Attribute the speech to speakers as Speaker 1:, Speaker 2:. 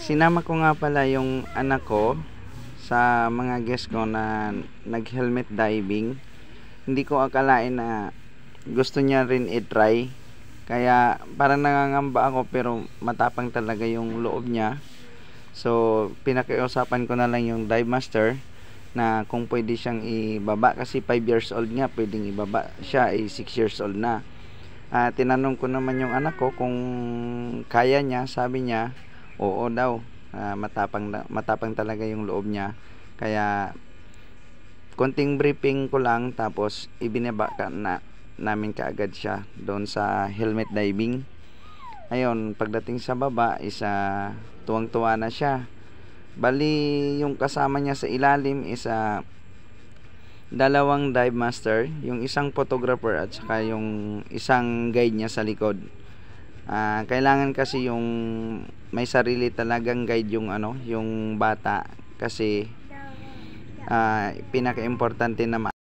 Speaker 1: Sinama ko nga pala yung anak ko sa mga guest ko na nag-helmet diving. Hindi ko akalain na gusto niya rin i-try. Kaya parang nangangamba ako, pero matapang talaga yung loob niya. So, pinakiusapan ko na lang yung dive master na kung pwede siyang ibaba, kasi 5 years old nga, pwedeng ibaba siya, 6 years old na. Tinanong ko naman yung anak ko kung kaya niya. Sabi niya oo daw. Matapang talaga yung loob niya. Kaya konting briefing ko lang, tapos ibinaba namin kaagad siya doon sa helmet diving. Ayun, pagdating sa baba, tuwang-tuwa na siya. Bali, yung kasama niya sa ilalim dalawang dive master, yung isang photographer at saka yung isang guide niya sa likod. Kailangan kasi yung may sarili talagang guide yung bata, kasi pinaka-importante na